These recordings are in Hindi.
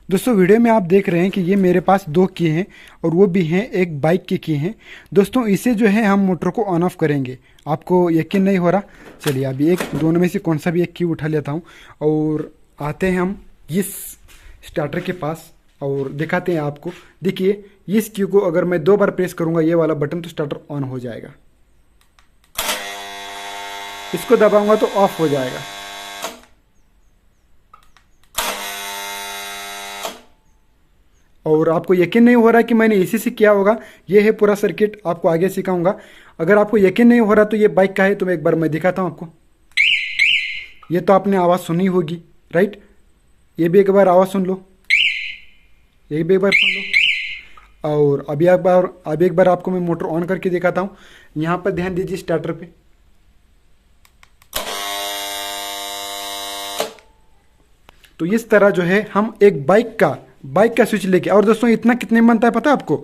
दोस्तों वीडियो में आप देख रहे हैं कि ये मेरे पास दो की हैं और वो भी हैं एक बाइक की हैं। दोस्तों इसे जो है हम मोटर को ऑन ऑफ करेंगे। आपको यकीन नहीं हो रहा? चलिए अभी एक दोनों में से कौन सा भी एक की उठा लेता हूँ और आते हैं हम इस स्टार्टर के पास और दिखाते हैं आपको। देखिए इस की को अगर मैं 2 बार प्रेस करूँगा ये वाला बटन तो स्टार्टर ऑन हो जाएगा, इसको दबाऊंगा तो ऑफ हो जाएगा। और आपको यकीन नहीं हो रहा कि मैंने इसी से किया होगा। ये है पूरा सर्किट, आपको आगे सिखाऊंगा। अगर आपको यकीन नहीं हो रहा तो ये बाइक का है तो एक बार मैं दिखाता हूं आपको। ये तो आपने आवाज़ सुनी होगी, राइट? ये भी एक बार आवाज़ सुन लो, ये भी एक बार सुन लो। और अभी एक बार आपको मैं मोटर ऑन करके दिखाता हूँ। यहाँ पर ध्यान दीजिए स्टार्टर पे। तो इस तरह जो है हम एक बाइक का स्विच लेके, और दोस्तों इतना कितने में बनता है पता है आपको?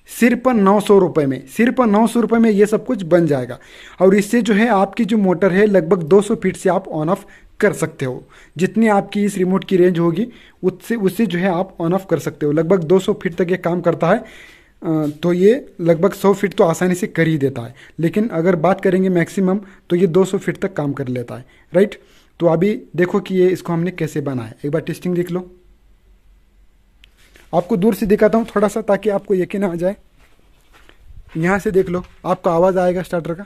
सिर्फ 900 रुपये में, सिर्फ 900 रुपये में ये सब कुछ बन जाएगा। और इससे जो है आपकी जो मोटर है लगभग 200 फीट से आप ऑन ऑफ कर सकते हो। जितनी आपकी इस रिमोट की रेंज होगी उससे जो है आप ऑन ऑफ कर सकते हो। लगभग 200 फीट तक ये काम करता है। तो ये लगभग 100 फीट तो आसानी से कर ही देता है, लेकिन अगर बात करेंगे मैक्सिमम तो ये 200 फीट तक काम कर लेता है, राइट? तो अभी देखो कि ये इसको हमने कैसे बनाया। एक बार टेस्टिंग देख लो। आपको दूर से दिखाता हूँ थोड़ा सा ताकि आपको यकीन आ जाए। यहाँ से देख लो, आपको आवाज़ आएगा स्टार्टर का।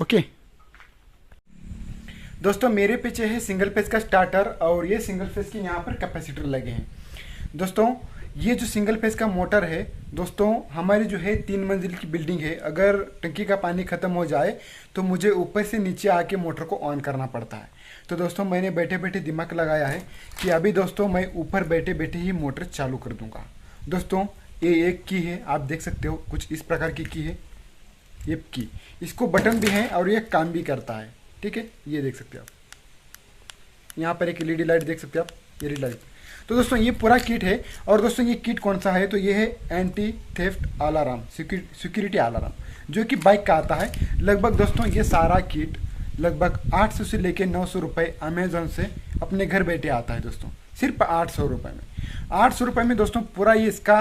ओके दोस्तों, मेरे पीछे है सिंगल फेज का स्टार्टर और ये सिंगल फेज के यहाँ पर कैपेसिटर लगे हैं। दोस्तों ये जो सिंगल फेज का मोटर है दोस्तों, हमारी जो है 3 मंजिल की बिल्डिंग है। अगर टंकी का पानी ख़त्म हो जाए तो मुझे ऊपर से नीचे आके मोटर को ऑन करना पड़ता है। तो दोस्तों मैंने बैठे बैठे दिमाग लगाया है कि अभी दोस्तों मैं ऊपर बैठे बैठे ही मोटर चालू कर दूंगा। दोस्तों ये एक की है, आप देख सकते हो कुछ इस प्रकार की है ये की। इसको बटन भी है और ये काम भी करता है, ठीक है? ये देख सकते हो आप, यहाँ पर एक एलईडी लाइट देख सकते हो आप, ये लाइट। तो दोस्तों ये पूरा किट है। और दोस्तों ये किट कौन सा है? तो ये है anti theft alarm, security alarm, जो कि बाइक का आता है। लगभग दोस्तों ये सारा किट लगभग 800 से लेके 900 रुपये अमेजोन से अपने घर बैठे आता है दोस्तों, सिर्फ 800 रुपये में। 800 रुपये में दोस्तों पूरा ये इसका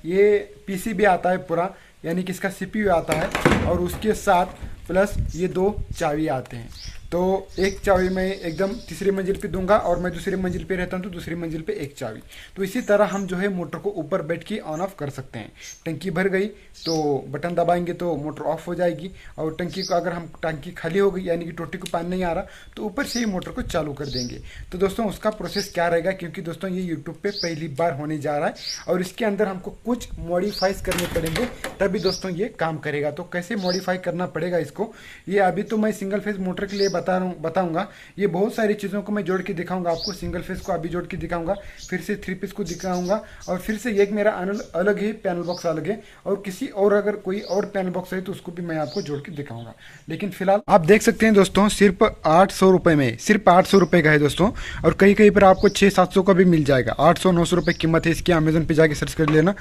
ये पीसीबी आता है पूरा, यानी कि इसका सीपीयू आता है और उसके साथ प्लस ये 2 चाबी आते हैं। तो एक चाबी मैं एकदम तीसरी मंजिल पे दूंगा और मैं दूसरी मंजिल पे रहता हूँ तो दूसरी मंजिल पे एक चाबी। तो इसी तरह हम जो है मोटर को ऊपर बैठ के ऑन ऑफ कर सकते हैं। टंकी भर गई तो बटन दबाएंगे तो मोटर ऑफ हो जाएगी, और टंकी को अगर हम टंकी खाली हो गई यानी कि टोटी को पानी नहीं आ रहा तो ऊपर से ही मोटर को चालू कर देंगे। तो दोस्तों उसका प्रोसेस क्या रहेगा, क्योंकि दोस्तों ये यूट्यूब पर पहली बार होने जा रहा है और इसके अंदर हमको कुछ मॉडिफाइज करने पड़ेंगे तभी दोस्तों ये काम करेगा। तो कैसे मॉडिफाई करना पड़ेगा इसको, ये अभी तो मैं सिंगल फेज मोटर के लिए बताऊंगा। ये बहुत सारी चीज़ों को मैं जोड़ के दिखाऊंगा आपको। सिंगल फेज को अभी जोड़ के दिखाऊंगा, फिर से 3 पीस को दिखाऊंगा, और फिर से एक मेरा अलग है पैनल बॉक्स अलग है, और किसी और अगर कोई और पैनल बॉक्स है तो उसको भी मैं आपको जोड़ के दिखाऊंगा। लेकिन फिलहाल आप देख सकते हैं दोस्तों सिर्फ 800 रुपये में, सिर्फ 800 रुपये का है दोस्तों। और कहीं कहीं पर आपको 600-700 का भी मिल जाएगा। 800-900 रुपये कीमत है इसकी, अमेजोन पे जाके सर्च कर लेना।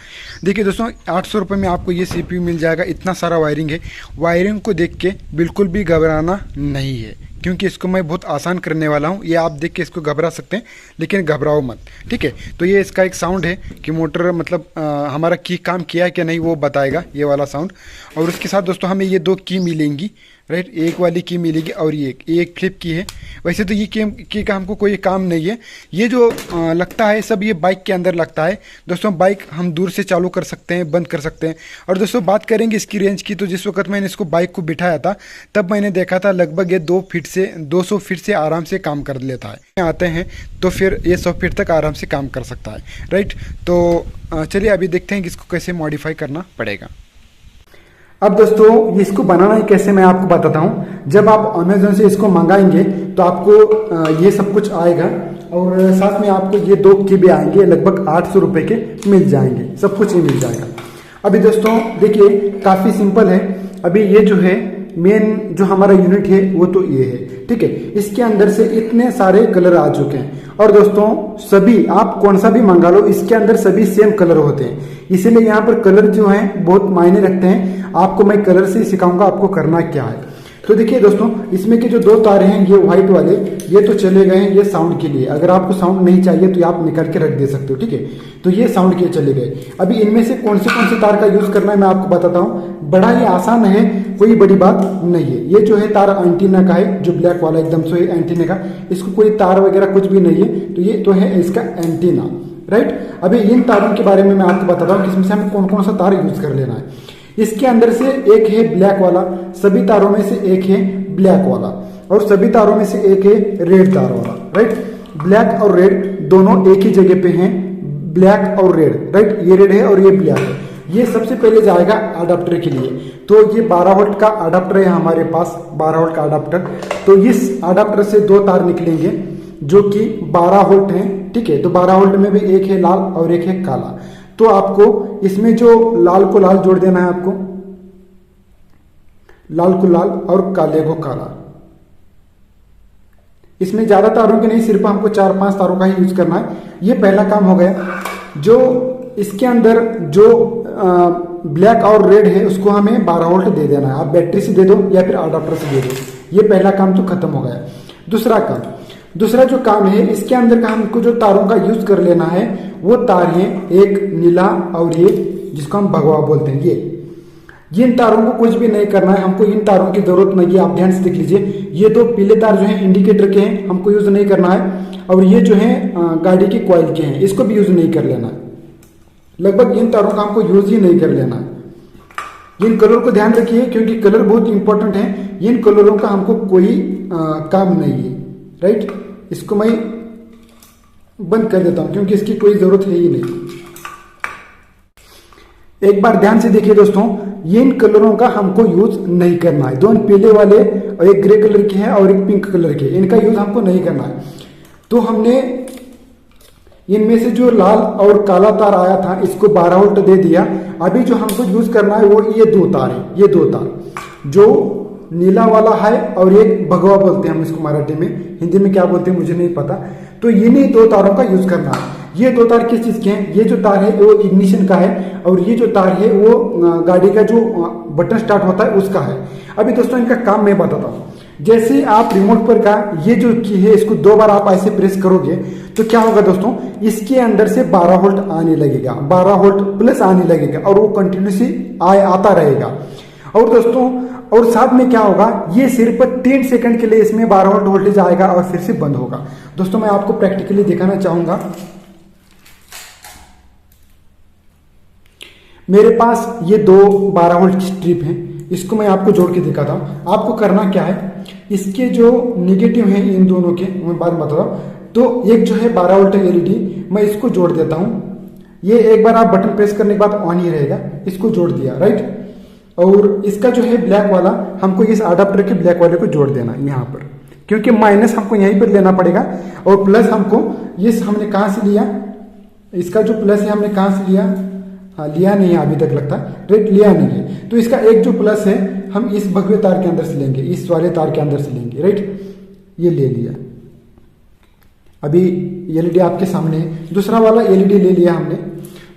देखिए दोस्तों 800 रुपये में आपको ये सीपीयू मिल जाएगा। इतना सारा वायरिंग है, वायरिंग को देख के बिल्कुल भी घबराना नहीं है, क्योंकि इसको मैं बहुत आसान करने वाला हूँ। ये आप देख के इसको घबरा सकते हैं लेकिन घबराओ मत, ठीक है? तो ये इसका एक साउंड है कि मोटर मतलब हमारा की काम किया है कि नहीं वो बताएगा, ये वाला साउंड। और उसके साथ दोस्तों हमें ये 2 की मिलेंगी, राइट? एक वाली की मिलेगी और ये एक फ्लिप की है। वैसे तो ये की का हमको कोई काम नहीं है। ये जो लगता है सब ये बाइक के अंदर लगता है दोस्तों। बाइक हम दूर से चालू कर सकते हैं, बंद कर सकते हैं। और दोस्तों बात करेंगे इसकी रेंज की, तो जिस वक्त मैंने इसको बाइक को बिठाया था तब मैंने देखा था लगभग ये 200 फीट से आराम से काम कर लेता है। आते हैं तो फिर ये 100 फीट तक आराम से काम कर सकता है, राइट? तो चलिए अभी देखते हैं कि इसको कैसे मॉडिफाई करना पड़ेगा। अब दोस्तों इसको बनाना है कैसे, मैं आपको बताता हूँ। जब आप अमेजोन से इसको मंगाएंगे तो आपको ये सब कुछ आएगा और साथ में आपको ये 2 की भी आएंगे, लगभग 800 रुपये के मिल जाएंगे, सब कुछ ही मिल जाएगा। अभी दोस्तों देखिए काफ़ी सिंपल है। अभी ये जो है मेन जो हमारा यूनिट है वो तो ये है, ठीक है। इसके अंदर से इतने सारे कलर आ चुके हैं और दोस्तों सभी आप कौन सा भी मंगा लो इसके अंदर सभी सेम कलर होते हैं, इसीलिए यहाँ पर कलर जो है बहुत मायने रखते हैं। आपको मैं कलर से सिखाऊंगा आपको करना क्या है। तो देखिए दोस्तों, इसमें के जो दो तारे हैं ये व्हाइट वाले, ये तो चले गए हैं ये साउंड के लिए। अगर आपको साउंड नहीं चाहिए तो आप निकाल के रख दे सकते हो, ठीक है। तो ये साउंड के चले गए। अभी इनमें से कौन से तार का यूज करना है मैं आपको बताता हूँ। बड़ा ही आसान है, कोई बड़ी बात नहीं है। ये जो है तार एंटीना का है, जो ब्लैक वाला एकदम से एंटीना का, इसको कोई तार वगैरह कुछ भी नहीं है, तो ये तो है इसका एंटीना, राइट। अभी इन तारों के बारे में मैं आपको बताता हूँ कि इसमें से हमें कौन कौन सा तार यूज कर लेना है। इसके अंदर से एक है ब्लैक वाला, सभी तारों में से एक है ब्लैक वाला, और सभी तारों में से एक है रेड तार वाला, राइट। ब्लैक और रेड दोनों एक ही जगह पे हैं, ब्लैक और रेड, राइट। ये रेड है और ये ब्लैक है। ये सबसे पहले जाएगा अडाप्टर के लिए। तो ये 12 वोल्ट का अडाप्टर है हमारे पास, 12 वोल्ट का अडाप्टर। तो इस अडाप्टर से दो तार निकलेंगे जो कि 12 वोल्ट हैं, ठीक है। तो 12 वोल्ट में भी एक है लाल और एक है काला। तो आपको इसमें जो लाल को लाल जोड़ देना है, आपको लाल को लाल और काले को काला। इसमें ज्यादा तारों के नहीं, सिर्फ हमको 4-5 तारों का ही यूज करना है। ये पहला काम हो गया। जो इसके अंदर जो ब्लैक और रेड है उसको हमें 12 वोल्ट दे देना है। आप बैटरी से दे दो या फिर अडाप्टर से दे दो। ये पहला काम तो खत्म हो गया। दूसरा जो काम है, इसके अंदर का हमको जो तारों का यूज कर लेना है वो तार है, एक नीला और ये जिसको हम भगवा बोलते हैं। ये इन तारों को कुछ भी नहीं करना है, हमको इन तारों की जरूरत नहीं है। आप ध्यान से देख लीजिए, ये दो पीले तार जो हैं इंडिकेटर के हैं, हमको यूज नहीं करना है। और ये जो है गाड़ी की कॉइल के हैं, इसको भी यूज नहीं कर लेना है। लगभग इन तारों का हमको यूज ही नहीं कर लेना है। इन कलर को ध्यान रखिए क्योंकि कलर बहुत इंपॉर्टेंट है। इन कलरों का हमको कोई काम नहीं है, राइट। इसको मैं बंद कर देता हूं क्योंकि इसकी कोई जरूरत है ही नहीं। एक बार ध्यान से देखिए दोस्तों, ये इन कलरों का हमको यूज नहीं करना है। दो पीले वाले और एक ग्रे कलर के हैं और एक पिंक कलर के, इनका यूज हमको नहीं करना है। तो हमने इनमें से जो लाल और काला तार आया था इसको 12 वोल्ट दे दिया। अभी जो हमको यूज करना है वो ये दो तार है। ये दो तार जो नीला वाला है और एक भगवा बोलते हैं हम इसको मराठी में, हिंदी में क्या बोलते हैं मुझे नहीं पता। तो इन्हीं दो तारों का यूज करना है। ये दो तार किस चीज के हैं? ये जो तार है वो इग्निशन का है और ये जो तार है वो गाड़ी का जो बटन स्टार्ट होता है उसका है। अभी दोस्तों इनका काम मैं बताता हूँ। जैसे आप रिमोट पर का ये जो की है इसको 2 बार आप ऐसे प्रेस करोगे तो क्या होगा दोस्तों, इसके अंदर से 12 वोल्ट आने लगेगा, 12 वोल्ट प्लस आने लगेगा और वो कंटिन्यूसली आता रहेगा। और दोस्तों और साथ में क्या होगा, ये सिर्फ 3 सेकंड के लिए इसमें 12 वोल्ट वोल्टेज आएगा और फिर से बंद होगा। दोस्तों मैं आपको प्रैक्टिकली दिखाना चाहूंगा। मेरे पास ये 2 12 वोल्ट की स्ट्रिप है, इसको मैं आपको जोड़ के दिखाता हूं। आपको करना क्या है, इसके जो निगेटिव हैं इन दोनों के मैं बाद में बताता हूं। तो एक जो है 12 वोल्ट एलईडी, मैं इसको जोड़ देता हूं। ये एक बार आप बटन प्रेस करने के बाद ऑन ही रहेगा, इसको जोड़ दिया, राइट। और इसका जो है ब्लैक वाला हमको इस अडाप्टर के ब्लैक वाले को जोड़ देना यहाँ पर, क्योंकि माइनस हमको यहीं पर लेना पड़ेगा और प्लस हमको ये हमने कहाँ से लिया, इसका जो प्लस है हमने कहाँ से लिया, लिया नहीं है अभी तक लगता है, राइट, लिया नहीं है। तो इसका एक जो प्लस है हम इस भगवे तार के अंदर से लेंगे, इस वाले तार के अंदर से लेंगे, राइट। ये ले लिया। अभी एलईडी आपके सामने है। दूसरा वाला एलईडी ले लिया हमने।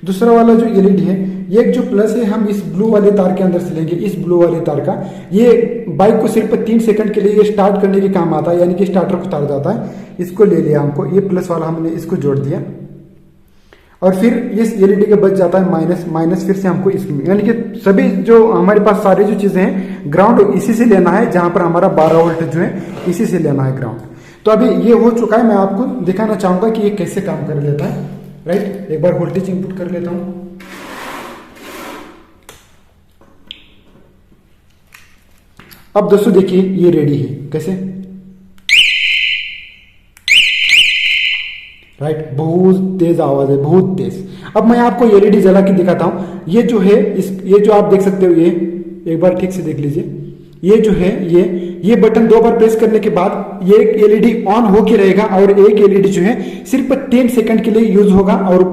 दूसरा वाला जो एलईडी है, ये जो प्लस है हम इस ब्लू वाले तार के अंदर से लेंगे, इस ब्लू वाले तार का। ये बाइक को सिर्फ 3 सेकंड के लिए ये स्टार्ट करने के काम आता है, यानी कि स्टार्टर को उतार जाता है। इसको ले लिया हमको, ये प्लस वाला हमने इसको जोड़ दिया और फिर इस एलईडी के बच जाता है माइनस, माइनस फिर से हमको इसमें, यानी कि सभी जो हमारे पास सारी जो चीजें हैं ग्राउंड इसी से लेना है, जहां पर हमारा 12 वोल्ट जो है इसी से लेना है ग्राउंड। तो अभी ये हो चुका है, मैं आपको दिखाना चाहूंगा कि ये कैसे काम कर लेता है, राइट। एक बार वोल्टेज इनपुट कर लेता हूं। अब दोस्तों देखिए ये रेडी है, कैसे, राइट। बहुत तेज आवाज है, बहुत तेज। अब मैं आपको एलईडी जला के दिखाता हूं। ये जो है ये जो आप देख सकते हो, ये एक बार ठीक से देख लीजिए। ये जो है ये बटन 2 बार प्रेस करने के बाद ये एक एलईडी ऑन होके रहेगा और एक एलईडी जो है सिर्फ 10 सेकंड के लिए यूज होगा और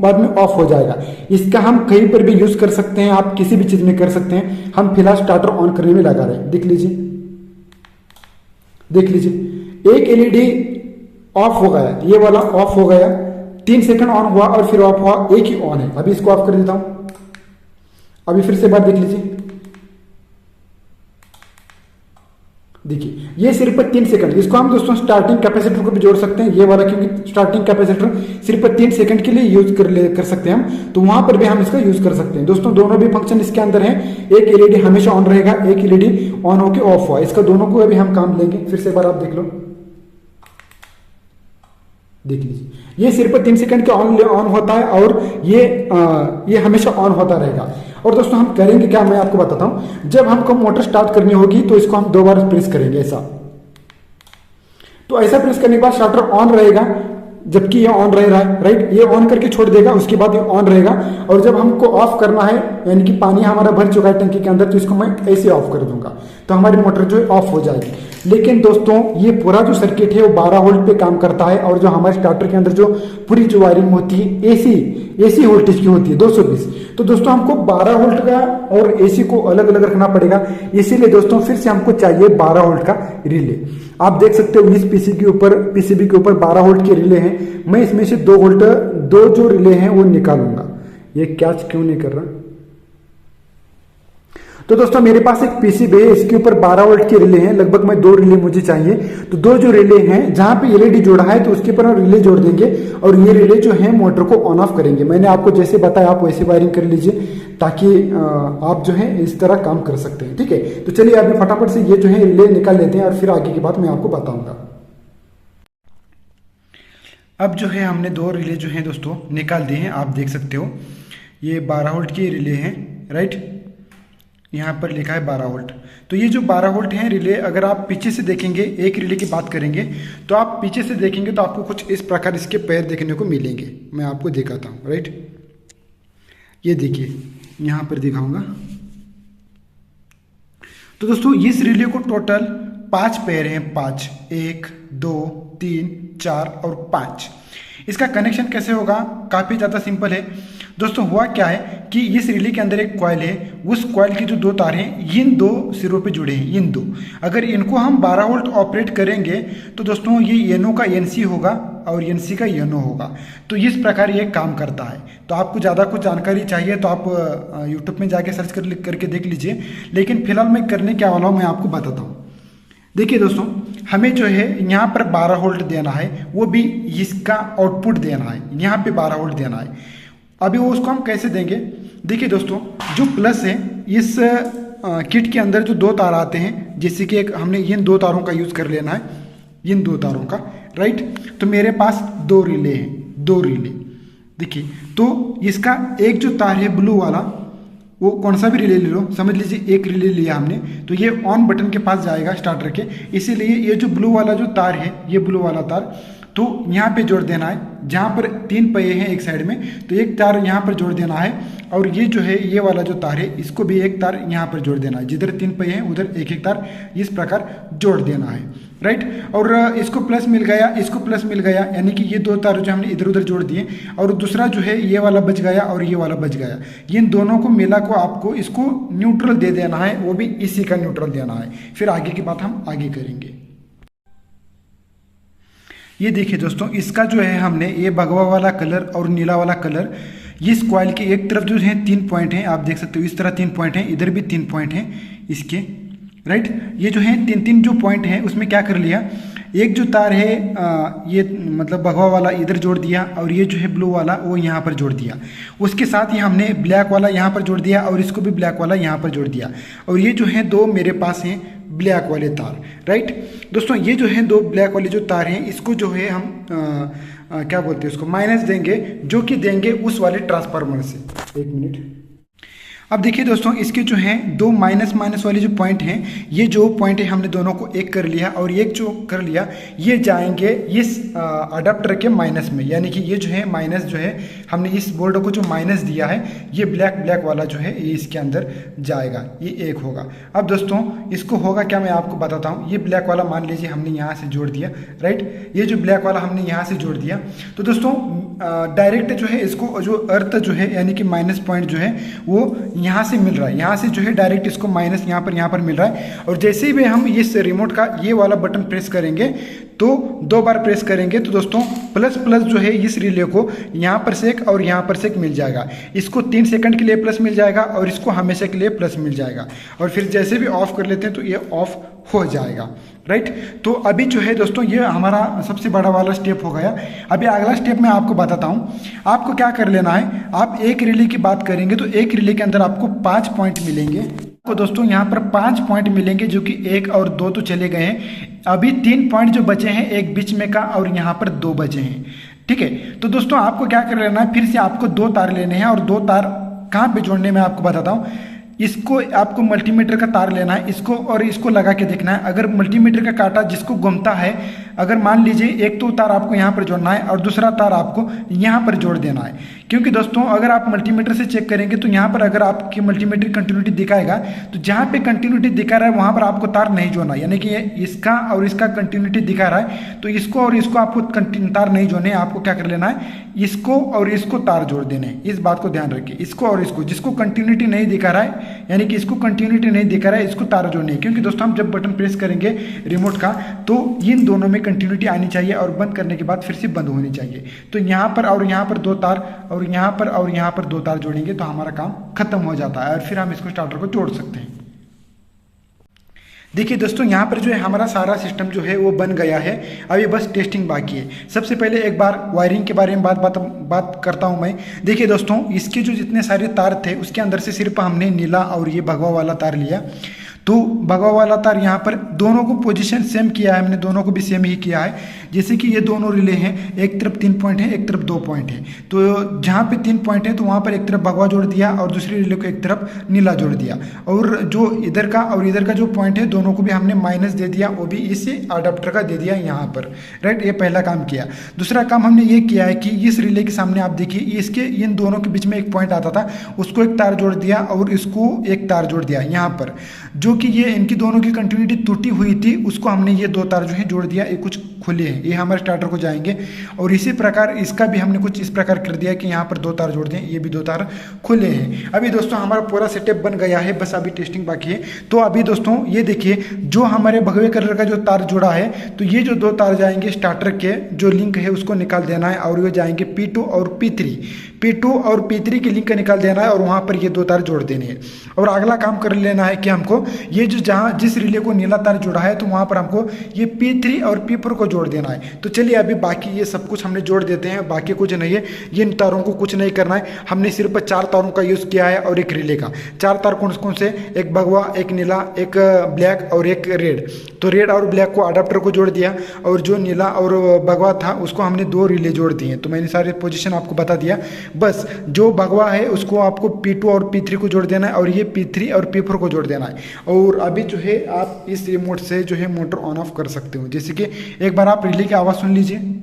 बाद में ऑफ हो जाएगा। इसका हम कहीं पर भी यूज कर सकते हैं, आप किसी भी चीज में कर सकते हैं। हम फिलहाल स्टार्टर ऑन करने में लगा रहे हैं, देख लीजिए, देख लीजिए एक एलईडी ऑफ हो गया, ये वाला ऑफ हो गया, 3 सेकंड ऑन हुआ और फिर ऑफ हुआ, एक ही ऑन है। अभी इसको ऑफ कर देता हूं, अभी फिर से बात देख लीजिए, देखिए ये सिर्फ 3 सेकंड। इसको हम दोस्तों स्टार्टिंग कैपेसिटर को भी जोड़ सकते हैं, ये वाला, क्योंकि स्टार्टिंग कैपेसिटर सिर्फ 3 सेकंड के लिए यूज कर सकते हैं हम, तो वहां पर भी हम इसका यूज कर सकते हैं। दोस्तों दोनों भी फंक्शन इसके अंदर है, एक एलईडी हमेशा ऑन रहेगा, एक एलईडी ऑन होकर ऑफ हुआ, इसका दोनों को अभी हम काम लेंगे। फिर से एक बार आप देख लो, देख लीजिए ये सिर्फ 3 सेकंड के ऑन होता है और ये हमेशा ऑन होता रहेगा। और दोस्तों हम करेंगे क्या, मैं आपको बताता हूं। जब हमको मोटर स्टार्ट करनी होगी तो इसको हम 2 बार प्रेस करेंगे, ऐसा, तो ऐसा प्रेस करने के बाद स्टार्टर ऑन रहेगा, जबकि ये ऑन रह रहा है, राइट, ये ऑन करके छोड़ देगा, उसके बाद ये ऑन रहेगा। और जब हमको ऑफ करना है, यानी कि पानी हमारा भर चुका है टंकी के अंदर, तो इसको मैं ऐसे ऑफ कर दूंगा, तो हमारी मोटर जो है ऑफ हो जाएगी। लेकिन दोस्तों ये पूरा जो सर्किट है वो 12 वोल्ट पे काम करता है, और जो हमारे स्टार्टर के अंदर जो पूरी जो वायरिंग होती है एसी वोल्टेज की होती है 220। तो दोस्तों हमको 12 वोल्ट का और एसी को अलग अलग रखना पड़ेगा, इसीलिए दोस्तों फिर से हमको चाहिए 12 वोल्ट का रिले। आप देख सकते हो इस पीसीबी के ऊपर 12 वोल्ट के रिले हैं। मैं इसमें से 2 जो रिले हैं वो निकालूंगा। ये कैच क्यों नहीं कर रहा? तो दोस्तों मेरे पास एक पीसीबी है, इसके ऊपर 12 वोल्ट के रिले हैं, लगभग में 2 रिले मुझे चाहिए। तो 2 जो रिले हैं, जहां पे एलईडी जोड़ा है तो उसके ऊपर हम रिले जोड़ देंगे, और ये रिले जो है मोटर को ऑन ऑफ करेंगे। मैंने आपको जैसे बताया आप वैसे वायरिंग कर लीजिए, ताकि आप जो है इस तरह काम कर सकते हैं, ठीक है। तो चलिए अभी फटाफट से ये जो है रिले निकाल लेते हैं, और फिर आगे की बात मैं आपको बताऊंगा। अब जो है हमने 2 रिले जो है दोस्तों निकाल दिए हैं, आप देख सकते हो ये 12 वोल्ट के रिले हैं, राइट, यहाँ पर लिखा है 12 वोल्ट। तो ये जो 12 वोल्ट हैं रिले, अगर आप पीछे से देखेंगे, एक रिले की बात करेंगे तो आप पीछे से देखेंगे तो आपको कुछ इस प्रकार इसके पैर देखने को मिलेंगे। मैं आपको दिखाता हूँ, राइट, ये देखिए यहाँ पर दिखाऊंगा। तो दोस्तों इस रिले को टोटल 5 पैर हैं, 5, 1, 2, 3, 4 और 5। इसका कनेक्शन कैसे होगा, काफ़ी ज़्यादा सिंपल है दोस्तों। हुआ क्या है कि इस रिले के अंदर एक कॉइल है, उस कॉइल की जो 2 तार हैं इन 2 सिरों पे जुड़े हैं, इन 2। अगर इनको हम 12 वोल्ट ऑपरेट करेंगे तो दोस्तों ये एनओ का एनसी होगा और एनसी का एनओ होगा। तो इस प्रकार ये काम करता है। तो आपको ज़्यादा कुछ जानकारी चाहिए तो आप यूट्यूब में जाके सर्च करके देख लीजिए, लेकिन फिलहाल मैं करने क्या वाला हूँ मैं आपको बताता हूँ। देखिए दोस्तों, हमें जो है यहाँ पर 12 वोल्ट देना है, वो भी इसका आउटपुट देना है, यहाँ पे 12 वोल्ट देना है। अभी वो उसको हम कैसे देंगे, देखिए दोस्तों, जो प्लस है इस किट के अंदर जो 2 तार आते हैं, जैसे कि एक हमने इन 2 तारों का यूज़ कर लेना है, इन 2 तारों का, राइट। तो मेरे पास 2 रिले हैं, 2 रिले, देखिए। तो इसका एक जो तार है ब्लू वाला, वो कौन सा भी रिले ले लो, समझ लीजिए एक रिले लिया हमने, तो ये ऑन बटन के पास जाएगा स्टार्टर के, इसीलिए ये जो ब्लू वाला जो तार है, ये ब्लू वाला तार तो यहाँ पे जोड़ देना है, जहाँ पर 3 पहिए हैं एक साइड में, तो एक तार यहाँ पर जोड़ देना है। और ये जो है ये वाला जो तार है, इसको भी एक तार यहाँ पर जोड़ देना है, जिधर 3 पहिए हैं उधर एक एक तार इस प्रकार जोड़ देना है, राइट। और इसको प्लस मिल गया, इसको प्लस मिल गया, यानी कि ये 2 तार जो हमने इधर उधर जोड़ दिए, और दूसरा जो है ये वाला बच गया और ये वाला बच गया। इन दोनों को मिला को आपको इसको न्यूट्रल दे देना है, वो भी इसी का न्यूट्रल देना है। फिर आगे की बात हम आगे करेंगे। ये देखिए दोस्तों, इसका जो है हमने ये भगवा वाला कलर और नीला वाला कलर, इस कॉइल के एक तरफ जो है 3 पॉइंट हैं, आप देख सकते हो इस तरह 3 पॉइंट हैं, इधर भी 3 पॉइंट हैं इसके, राइट। ये जो है 3 जो पॉइंट हैं उसमें क्या कर लिया, एक जो तार है ये मतलब भगवा वाला इधर जोड़ दिया, और ये जो है ब्लू वाला वो यहाँ पर जोड़ दिया। उसके साथ ही हमने ब्लैक वाला यहाँ पर जोड़ दिया, और इसको भी ब्लैक वाला यहाँ पर जोड़ दिया। और ये जो है 2 मेरे पास हैं ब्लैक वाले तार, राइट दोस्तों। ये जो है 2 ब्लैक वाले जो तार हैं, इसको जो है हम क्या बोलते हैं उसको माइनस देंगे, जो कि देंगे उस वाले ट्रांसफार्मर से। 1 मिनट। अब देखिए दोस्तों, इसके जो हैं 2 माइनस वाले जो पॉइंट हैं, ये जो पॉइंट है हमने दोनों को एक कर लिया, और एक जो कर लिया ये जाएंगे इस अडाप्टर के माइनस में, यानी कि ये जो है माइनस जो है हमने इस बोर्ड को जो माइनस दिया है, ये ब्लैक वाला जो है ये इसके अंदर जाएगा, ये 1 होगा। अब दोस्तों इसको होगा क्या मैं आपको बताता हूँ। ये ब्लैक वाला मान लीजिए हमने यहाँ से जोड़ दिया, राइट, ये जो ब्लैक वाला हमने यहाँ से जोड़ दिया। तो दोस्तों डायरेक्ट जो है इसको जो अर्थ जो है यानी कि माइनस पॉइंट जो है वो यहाँ से मिल रहा है, यहाँ से जो है डायरेक्ट इसको माइनस यहाँ पर मिल रहा है। और जैसे ही भी हम इस रिमोट का ये वाला बटन प्रेस करेंगे तो 2 बार प्रेस करेंगे तो दोस्तों प्लस प्लस जो है इस रिले को यहाँ पर से एक और यहाँ पर से एक मिल जाएगा। इसको 3 सेकंड के लिए प्लस मिल जाएगा और इसको हमेशा के लिए प्लस मिल जाएगा। और फिर जैसे भी ऑफ कर लेते हैं तो ये ऑफ हो जाएगा, राइट। तो अभी जो है दोस्तों ये हमारा सबसे बड़ा वाला स्टेप हो गया। अभी अगला स्टेप मैं आपको बताता हूँ। आपको क्या कर लेना है, आप एक रिले की बात करेंगे तो एक रिले के अंदर आपको 5 पॉइंट मिलेंगे। तो दोस्तों यहाँ पर 5 पॉइंट मिलेंगे, जो कि 1 और 2 तो चले गए हैं। अभी 3 पॉइंट जो बचे हैं, एक बीच में का और यहाँ पर 2 बचे हैं, ठीक है। तो दोस्तों आपको क्या कर लेना है, फिर से आपको 2 तार लेने हैं और 2 तार कहाँ पे जोड़ने में आपको बताता हूँ। इसको आपको मल्टीमीटर का तार लेना है, इसको और इसको लगा के देखना है। अगर मल्टीमीटर का कांटा जिसको घूमता है, अगर मान लीजिए एक तो तार आपको यहाँ पर जोड़ना है और दूसरा तार आपको यहाँ पर जोड़ देना है। क्योंकि दोस्तों अगर आप मल्टीमीटर से चेक करेंगे तो यहाँ पर अगर आपकी मल्टीमीटर कंटिन्यूटी दिखाएगा तो जहाँ पे कंटिन्यूटी दिखा रहा है वहाँ पर आपको तार नहीं जोड़ना, यानी कि इसका और इसका कंटिन्यूटी दिखा रहा है तो इसको और इसको आपको तार नहीं जोड़ने। आपको क्या कर लेना है, इसको और इसको तार जोड़ देने। इस बात को ध्यान रखिए, इसको और इसको, जिसको कंटिन्यूटी नहीं दिखा रहा है यानी कि इसको कंटिन्यूटी नहीं दिखा रहा है, इसको तार जोड़ने। क्योंकि दोस्तों हम जब बटन प्रेस करेंगे रिमोट का तो इन दोनों में कंटिन्यूटी आनी चाहिए और बंद करने के बाद फिर से बंद होनी चाहिए। तो यहाँ पर और यहाँ पर 2 तार और यहाँ पर और यहाँ पर 2 तार जोड़ेंगे तो हमारा काम खत्म हो जाता है और फिर हम इसको स्टार्टर को जोड़ सकते हैं। देखिए दोस्तों यहाँ पर जो है हमारा सारा सिस्टम जो है वो बन गया है। अभी बस टेस्टिंग बाकी है। सबसे पहले एक बार वायरिंग के बारे में बात करता हूँ मैं। देखिए दोस्तों इसके जो जितने सारे तार थे उसके अंदर से सिर्फ हमने नीला और ये भगवा वाला तार लिया। तो भगवा वाला तार यहाँ पर दोनों को पोजीशन सेम किया है हमने, दोनों को भी सेम ही किया है। जैसे कि ये दोनों रिले हैं, एक तरफ 3 पॉइंट है, एक तरफ 2 पॉइंट है। तो जहाँ पे 3 पॉइंट है तो वहाँ पर एक तरफ भगवा जोड़ दिया और दूसरी रिले को एक तरफ नीला जोड़ दिया। और जो इधर का और इधर का जो पॉइंट है दोनों को भी हमने माइनस दे दिया, वो भी इस अडाप्टर का दे दिया यहाँ पर, राइट। ये पहला काम किया। दूसरा काम हमने ये किया है कि इस रिले के सामने आप देखिए इसके इन दोनों के बीच में एक पॉइंट आता था, उसको एक तार जोड़ दिया और इसको एक तार जोड़ दिया यहाँ पर, जो कि ये इनकी दोनों की कंटिन्यूटी टूटी हुई थी, उसको हमने ये 2 तार जो है जोड़ दिया। ये कुछ खुले हैं, ये हमारे स्टार्टर को जाएंगे। और इसी प्रकार इसका भी हमने कुछ इस प्रकार कर दिया कि यहाँ पर 2 तार जोड़ दें, ये भी 2 तार खुले हैं। अभी दोस्तों हमारा पूरा सेटअप बन गया है, बस अभी टेस्टिंग बाकी है। तो अभी दोस्तों ये देखिए जो हमारे भगवे कलर का जो तार जुड़ा है, तो ये जो 2 तार जाएंगे स्टार्टर के जो लिंक है उसको निकाल देना है और ये जाएंगे P2 और P3 और P3 की लिंक निकाल देना है और वहाँ पर ये 2 तार जोड़ देने हैं। और अगला काम कर लेना है कि हमको ये जो जहाँ जिस रिले को नीला तार जुड़ा है तो वहाँ पर हमको ये P3 और P4 को जोड़ देना है। तो चलिए अभी बाकी ये सब कुछ हमने जोड़ देते हैं, बाकी कुछ नहीं है। ये तारों को कुछ नहीं करना है, हमने सिर्फ 4 तारों का यूज़ किया है और एक रिले का। 4 तार कौन कौन से, एक भगवा, एक नीला, एक ब्लैक और एक रेड। तो रेड और ब्लैक को अडाप्टर को जोड़ दिया और जो नीला और भगवा था उसको हमने 2 रिले जोड़ दिए। तो मैंने सारे पोजीशन आपको बता दिया। बस जो भगवा है उसको आपको P2 और P3 को जोड़ देना है और ये P3 और P4 को जोड़ देना है। और अभी जो है आप इस रिमोट से जो है मोटर ऑन ऑफ कर सकते हो। जैसे कि एक बार आप रिले की आवाज़ सुन लीजिए।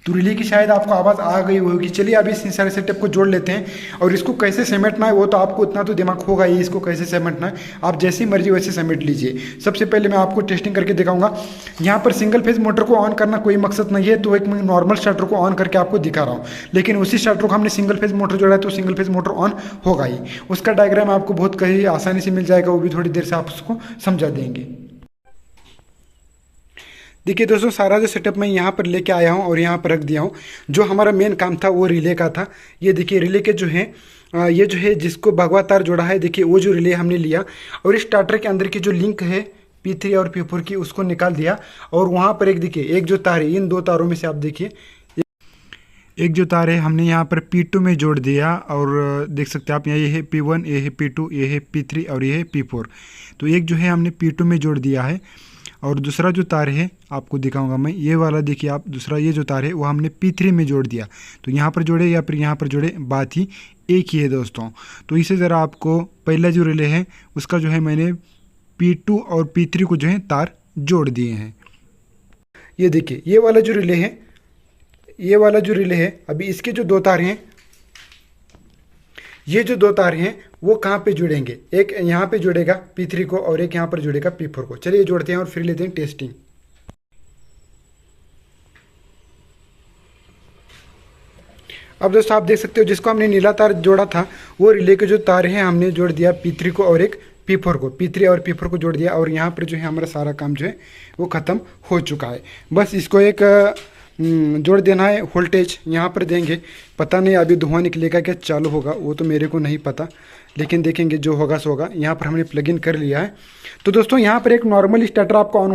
तो रिले की शायद आपको आवाज़ आ गई होगी। चलिए अभी इस सारे सेटअप को जोड़ लेते हैं और इसको कैसे समेटना है वो तो आपको उतना तो दिमाग होगा ही, इसको कैसे समेटना है आप जैसी मर्जी वैसे समेट लीजिए। सबसे पहले मैं आपको टेस्टिंग करके दिखाऊंगा। यहाँ पर सिंगल फेज मोटर को ऑन करना कोई मकसद नहीं है, तो एक मैं नॉर्मल स्टार्टर को ऑन करके आपको दिखा रहा हूँ। लेकिन उसी स्टार्टर को हमने सिंगल फेज मोटर जोड़ा है तो सिंगल फेज मोटर ऑन होगा ही। उसका डायग्राम आपको बहुत कहीं आसानी से मिल जाएगा, वो भी थोड़ी देर से आप उसको समझा देंगे। देखिए दोस्तों सारा जो सेटअप मैं यहाँ पर लेके आया हूँ और यहाँ पर रख दिया हूँ। जो हमारा मेन काम था वो रिले का था। ये देखिए रिले के जो है ये जो है जिसको भगवा तार जोड़ा है, देखिए वो जो रिले हमने लिया और इस स्टार्टर के अंदर की जो लिंक है P3 और P4 की उसको निकाल दिया। और वहाँ पर एक देखिए एक जो तार है, इन 2 तारों में से आप देखिए एक जो तार है हमने यहाँ पर P2 में जोड़ दिया और देख सकते हैं आप यहाँ ये है P1, ये है P2, ये है P3 और ये है P4। तो एक जो है हमने P2 में जोड़ दिया है और दूसरा जो तार है आपको दिखाऊंगा मैं, ये वाला देखिए आप, दूसरा ये जो तार है वो हमने P3 में जोड़ दिया। तो यहाँ पर जोड़े या फिर यहाँ पर जोड़े, बात ही एक ही है दोस्तों। तो इसे ज़रा आपको पहला जो रिले है उसका जो है मैंने P2 और P3 को जो है तार जोड़ दिए हैं। ये देखिए ये वाला जो रिले है, ये वाला जो रिले है, अभी इसके जो दो तार हैं, ये जो दो तार हैं वो कहाँ पे जुड़ेंगे, एक यहाँ पे जुड़ेगा P3 को और एक यहाँ पर जुड़ेगा P4 को। चलिए जोड़ते हैं और फिर लेते हैं टेस्टिंग। अब दोस्तों आप देख सकते हो जिसको हमने नीला तार जोड़ा था वो रिले के जो तार हैं हमने जोड़ दिया P3 को और एक P4 को, P3 और P4 को जोड़ दिया और यहाँ पर जो है हमारा सारा काम जो है वो ख़त्म हो चुका है। बस इसको एक जोड़ देना है, वोल्टेज यहाँ पर देंगे। पता नहीं अभी धुआं निकलेगा क्या चालू होगा वो तो मेरे को नहीं पता, लेकिन देखेंगे जो होगा सो होगा। यहाँ पर हमने प्लग इन कर लिया है। तो दोस्तों यहाँ पर एक नॉर्मल स्टार्टर आपका ऑन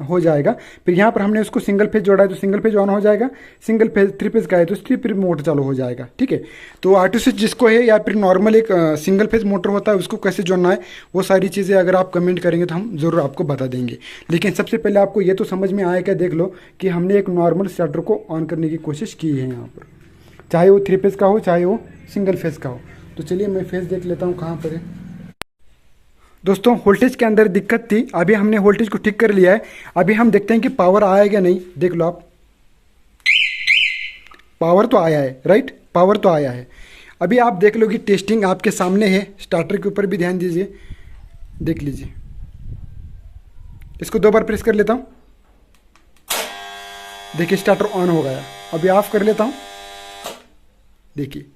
हो जाएगा। फिर यहाँ पर हमने उसको सिंगल फेज जोड़ा है तो सिंगल फेज ऑन हो जाएगा, सिंगल फेज थ्री फेज का है तो थ्री फेज मोटर चालू हो जाएगा। ठीक है, तो ऑटो स्विच जिसको है या फिर नॉर्मल एक सिंगल फेज मोटर होता है उसको कैसे जोड़ना है वो सारी चीज़ें अगर आप कमेंट करेंगे तो हम ज़रूर आपको बता देंगे। लेकिन सबसे पहले आपको ये तो समझ में आया क्या, देख लो कि हमने एक नॉर्मल स्टार्टर को ऑन करने की कोशिश की है यहाँ पर, चाहे वो थ्री फेज का हो चाहे वो सिंगल फेज का हो। तो चलिए मैं फेज देख लेता हूँ कहाँ पर है। दोस्तों वोल्टेज के अंदर दिक्कत थी, अभी हमने वोल्टेज को ठीक कर लिया है। अभी हम देखते हैं कि पावर आया या नहीं। देख लो आप, पावर तो आया है, राइट, पावर तो आया है। अभी आप देख लो कि टेस्टिंग आपके सामने है। स्टार्टर के ऊपर भी ध्यान दीजिए, देख लीजिए। इसको दो बार प्रेस कर लेता हूँ, देखिए स्टार्टर ऑन हो गया। अभी ऑफ कर लेता हूँ, देखिए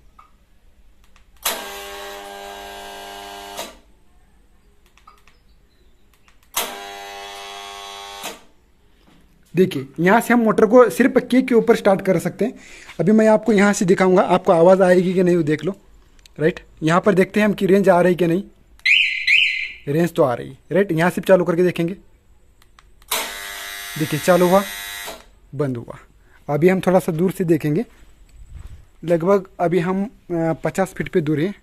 देखिए यहाँ से हम मोटर को सिर्फ की के ऊपर स्टार्ट कर सकते हैं। अभी मैं आपको यहाँ से दिखाऊंगा, आपको आवाज़ आएगी कि नहीं वो देख लो। राइट, यहाँ पर देखते हैं हम कि रेंज आ रही कि नहीं। रेंज तो आ रही है, राइट। यहाँ से चालू करके देखेंगे, देखिए चालू हुआ, बंद हुआ। अभी हम थोड़ा सा दूर से देखेंगे, लगभग अभी हम 50 फीट पे दूर हैं,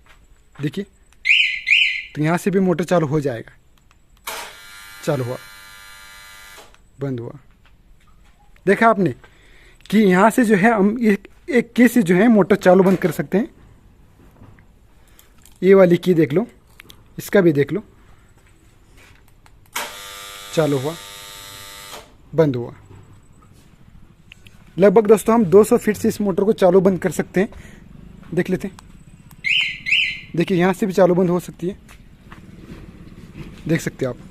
देखिए। तो यहाँ से भी मोटर चालू हो जाएगा, चालू हुआ, बंद हुआ। देखा आपने कि यहाँ से जो है हम एक की से जो है मोटर चालू बंद कर सकते हैं। ये वाली की देख लो, इसका भी देख लो, चालू हुआ, बंद हुआ। लगभग दोस्तों हम 200 फीट से इस मोटर को चालू बंद कर सकते हैं। देख लेते हैं, देखिए यहाँ से भी चालू बंद हो सकती है, देख सकते हैं आप।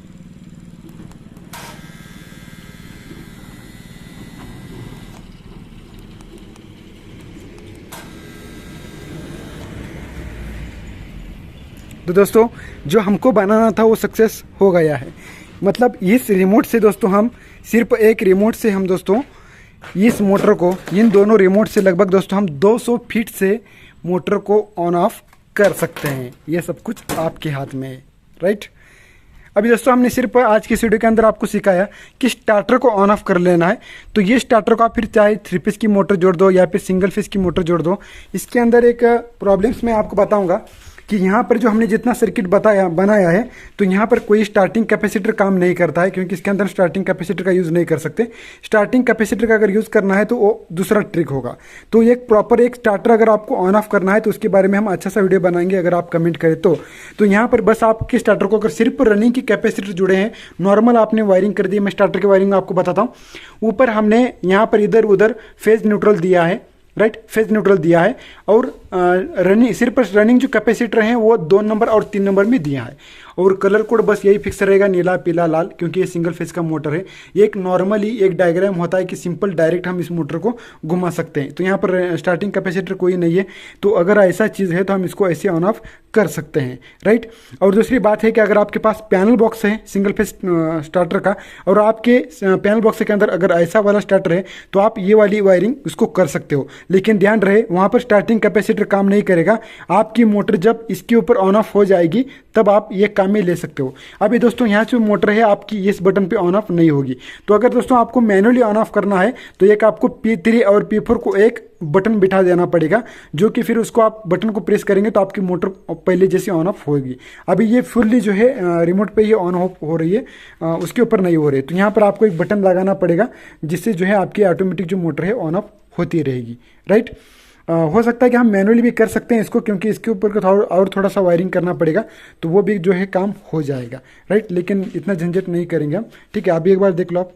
तो दोस्तों जो हमको बनाना था वो सक्सेस हो गया है। मतलब इस रिमोट से दोस्तों हम सिर्फ एक रिमोट से हम दोस्तों इस मोटर को, इन दोनों रिमोट से लगभग दोस्तों हम 200 फीट से मोटर को ऑन ऑफ कर सकते हैं। ये सब कुछ आपके हाथ में है, राइट। अभी दोस्तों हमने सिर्फ आज की वीडियो के अंदर आपको सिखाया कि स्टार्टर को ऑन ऑफ कर लेना है। तो ये स्टार्टर को आप फिर चाहे थ्री पीस की मोटर जोड़ दो या फिर सिंगल पीस की मोटर जोड़ दो। इसके अंदर एक प्रॉब्लम्स मैं आपको बताऊंगा कि यहाँ पर जो हमने जितना सर्किट बनाया है तो यहाँ पर कोई स्टार्टिंग कैपेसिटर काम नहीं करता है, क्योंकि इसके अंदर स्टार्टिंग कैपेसिटर का यूज़ नहीं कर सकते। स्टार्टिंग कैपेसिटर का अगर यूज़ करना है तो वो दूसरा ट्रिक होगा। तो एक प्रॉपर एक स्टार्टर अगर आपको ऑन ऑफ करना है तो उसके बारे में हम अच्छा सा वीडियो बनाएंगे, अगर आप कमेंट करें तो यहाँ पर बस आपके स्टार्टर को अगर सिर्फ रनिंग की कैपेसिटर जुड़े हैं, नॉर्मल आपने वायरिंग कर दी। मैं स्टार्टर की वायरिंग आपको बताता हूँ। ऊपर हमने यहाँ पर इधर उधर फेज न्यूट्रल दिया है, राइट, फेज न्यूट्रल दिया है। और रनिंग सिर्फ रनिंग जो कैपेसिटर हैं वो 2 नंबर और 3 नंबर में दिया है। और कलर कोड बस यही फिक्स रहेगा, नीला पीला लाल, क्योंकि ये सिंगल फेज का मोटर है। ये एक नॉर्मली एक डायग्राम होता है कि सिंपल डायरेक्ट हम इस मोटर को घुमा सकते हैं। तो यहाँ पर स्टार्टिंग कैपेसिटर कोई नहीं है, तो अगर ऐसा चीज़ है तो हम इसको ऐसे ऑन ऑफ कर सकते हैं, राइट। और दूसरी बात है कि अगर आपके पास पैनल बॉक्स है सिंगल फेज स्टार्टर का और आपके पैनल बॉक्स के अंदर अगर ऐसा वाला स्टार्टर है तो आप ये वाली वायरिंग उसको कर सकते हो। लेकिन ध्यान रहे वहाँ पर स्टार्टिंग कैपेसिटर काम नहीं करेगा। आपकी मोटर जब इसके ऊपर ऑन ऑफ हो जाएगी तब आप ये काम में ले सकते हो। अभी दोस्तों यहाँ जो मोटर है आपकी इस बटन पे ऑन ऑफ नहीं होगी। तो अगर दोस्तों आपको मैनुअली ऑन ऑफ करना है तो एक आपको P3 और P4 को एक बटन बिठा देना पड़ेगा, जो कि फिर उसको आप बटन को प्रेस करेंगे तो आपकी मोटर पहले जैसे ऑन ऑफ होगी। अभी ये फुल्ली जो है रिमोट पे ही ऑन ऑफ हो रही है, उसके ऊपर नहीं हो रही है। तो यहाँ पर आपको एक बटन लगाना पड़ेगा जिससे जो है आपकी ऑटोमेटिक जो मोटर है ऑन ऑफ होती रहेगी, राइट। हो सकता है कि हम मैनुअली भी कर सकते हैं इसको, क्योंकि इसके ऊपर और थोड़ा सा वायरिंग करना पड़ेगा तो वो भी जो है काम हो जाएगा, राइट। लेकिन इतना झंझट नहीं करेंगे हम, ठीक है। अभी एक बार देख लो आप,